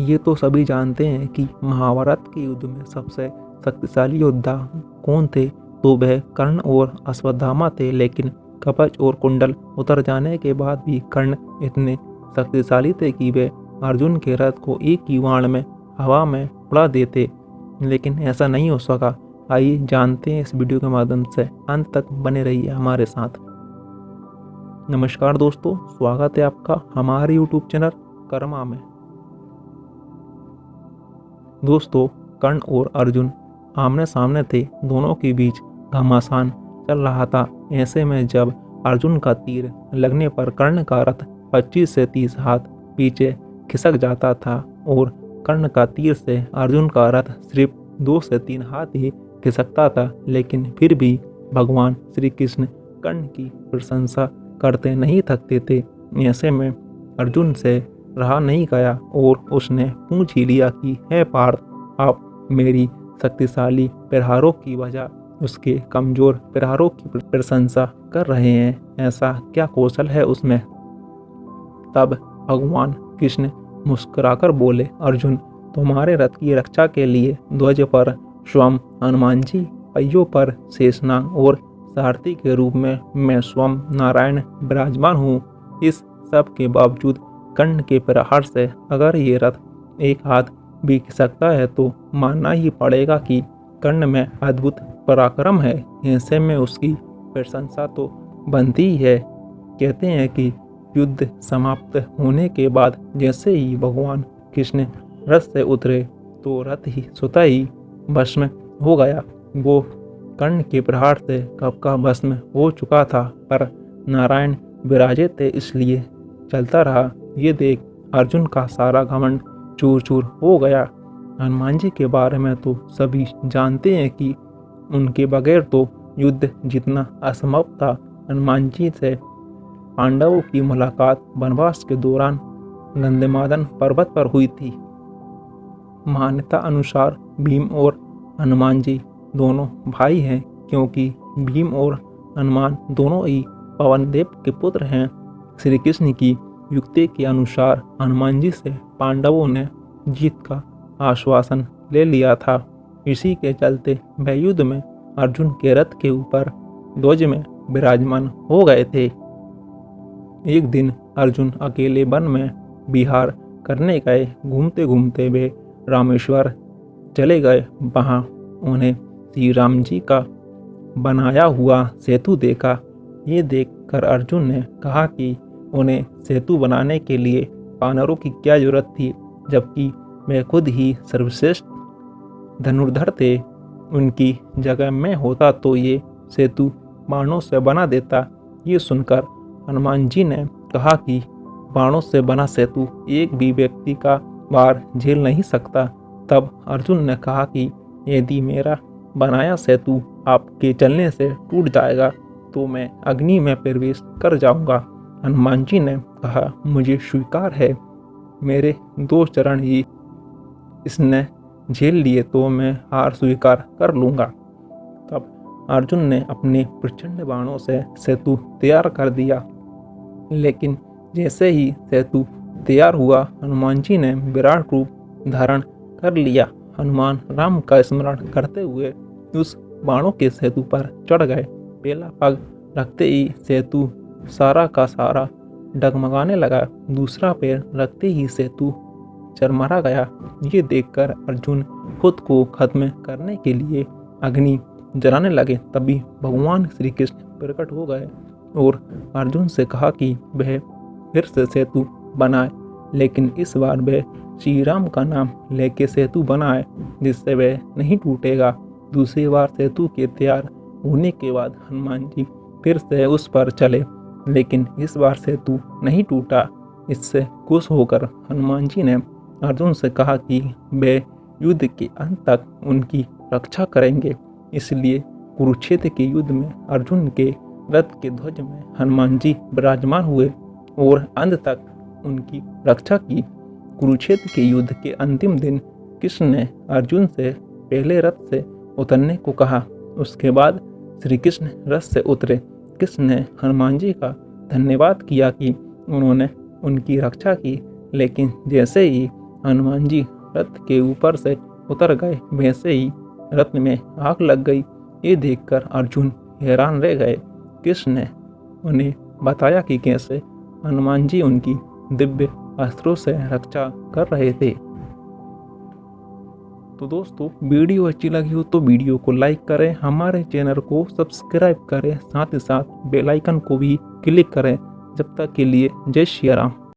ये तो सभी जानते हैं कि महाभारत के युद्ध में सबसे शक्तिशाली योद्धा कौन थे, तो वह कर्ण और अश्वत्थामा थे। लेकिन कवच और कुंडल उतर जाने के बाद भी कर्ण इतने शक्तिशाली थे कि वे अर्जुन के रथ को एक ही बाण में हवा में उड़ा देते। लेकिन ऐसा नहीं हो सका। आइए जानते हैं इस वीडियो के माध्यम से, अंत तक बने रहिए हमारे साथ। नमस्कार दोस्तों, स्वागत है आपका हमारे YouTube चैनल कर्मा में। दोस्तों, कर्ण और अर्जुन आमने सामने थे। दोनों के बीच घमासान चल रहा था। ऐसे में जब अर्जुन का तीर लगने पर कर्ण का रथ 25 से 30 हाथ पीछे खिसक जाता था और कर्ण का तीर से अर्जुन का रथ सिर्फ 2 से 3 हाथ ही खिसकता था। लेकिन फिर भी भगवान श्री कृष्ण कर्ण की प्रशंसा करते नहीं थकते थे। ऐसे में अर्जुन से रहा नहीं गया और उसने पूछ ही लिया कि हे पार्थ, आप मेरी शक्तिशाली प्रहारों की वजह उसके कमजोर प्रहारों की प्रशंसा कर रहे हैं। ऐसा क्या कौशल है उसमें? तब भगवान कृष्ण मुस्कुराकर बोले, अर्जुन, तुम्हारे रथ की रक्षा के लिए ध्वज पर स्वयं हनुमान जी, पहियों पर शेषनाग और सारथी के रूप में मैं स्वयं नारायण विराजमान हूँ। इस सब के बावजूद कर्ण के प्रहार से अगर ये रथ एक हाथ भी खिसकता है तो मानना ही पड़ेगा कि कर्ण में अद्भुत पराक्रम है। ऐसे में उसकी प्रशंसा तो बनती ही है। कहते हैं कि युद्ध समाप्त होने के बाद जैसे ही भगवान कृष्ण रथ से उतरे तो रथ ही स्वतः ही भस्म हो गया। वो कर्ण के प्रहार से कब का भस्म हो चुका था, पर नारायण विराजे थे इसलिए चलता रहा। ये देख अर्जुन का सारा घमंड चूर चूर हो गया। हनुमान जी के बारे में तो सभी जानते हैं कि उनके बगैर तो युद्ध जीतना असंभव था। हनुमान जी से पांडवों की मुलाकात वनवास के दौरान गंधमादन पर्वत पर हुई थी। मान्यता अनुसार भीम और हनुमान जी दोनों भाई हैं, क्योंकि भीम और हनुमान दोनों ही पवन देव के पुत्र हैं। श्री कृष्ण की युक्ति के अनुसार हनुमान जी से पांडवों ने जीत का आश्वासन ले लिया था। इसी के चलते वह युद्ध में अर्जुन के रथ के ऊपर ध्वज में विराजमान हो गए थे। एक दिन अर्जुन अकेले वन में विहार करने गए। घूमते घूमते वे रामेश्वर चले गए। वहाँ उन्हें श्री राम जी का बनाया हुआ सेतु देखा। ये देखकर अर्जुन ने कहा कि उन्हें सेतु बनाने के लिए वानरों की क्या जरूरत थी, जबकि वे खुद ही सर्वश्रेष्ठ धनुर्धर थे। उनकी जगह मैं होता तो ये सेतु बाणों से बना देता। ये सुनकर हनुमान जी ने कहा कि बाणों से बना सेतु एक भी व्यक्ति का भार झेल नहीं सकता। तब अर्जुन ने कहा कि यदि मेरा बनाया सेतु आपके चलने से टूट जाएगा तो मैं अग्नि में प्रवेश कर जाऊंगा। हनुमान जी ने कहा, मुझे स्वीकार है, मेरे 2 चरण ही इसने झेल लिए तो मैं हार स्वीकार कर लूँगा। तब अर्जुन ने अपने प्रचंड बाणों से सेतु तैयार कर दिया। लेकिन जैसे ही सेतु तैयार हुआ, हनुमान जी ने विराट रूप धारण कर लिया। हनुमान राम का स्मरण करते हुए उस बाणों के सेतु पर चढ़ गए। पहला पग रखते ही सेतु सारा का सारा डगमगाने लगा। दूसरा पैर रखते ही सेतु चरमरा गया। ये देखकर अर्जुन खुद को खत्म करने के लिए अग्नि जलाने लगे। तभी भगवान श्री कृष्ण प्रकट हो गए और अर्जुन से कहा कि वह फिर से सेतु बनाए, लेकिन इस बार वह श्री राम का नाम लेके सेतु बनाए, जिससे वह नहीं टूटेगा। दूसरी बार सेतु के तैयार होने के बाद हनुमान जी फिर से उस पर चले, लेकिन इस बार सेतु नहीं टूटा। इससे खुश होकर हनुमान जी ने अर्जुन से कहा कि वे युद्ध के अंत तक उनकी रक्षा करेंगे। इसलिए कुरुक्षेत्र के युद्ध में अर्जुन के रथ के ध्वज में हनुमान जी विराजमान हुए और अंत तक उनकी रक्षा की। कुरुक्षेत्र के युद्ध के अंतिम दिन कृष्ण ने अर्जुन से पहले रथ से उतरने को कहा। उसके बाद श्री कृष्ण रथ से उतरे। कृष्ण ने हनुमान जी का धन्यवाद किया कि उन्होंने उनकी रक्षा की, लेकिन जैसे ही हनुमान जी रथ के ऊपर से उतर गए। वैसे ही रथ में आग लग गई। ये देखकर अर्जुन हैरान रह गए। कृष्ण ने उन्हें बताया कि कैसे हनुमान जी उनकी दिव्य अस्त्रों से रक्षा कर रहे थे। तो दोस्तों, वीडियो अच्छी लगी हो तो वीडियो को लाइक करें, हमारे चैनल को सब्सक्राइब करें, साथ ही साथ बेल आइकन को भी क्लिक करें। जब तक के लिए जय श्री राम।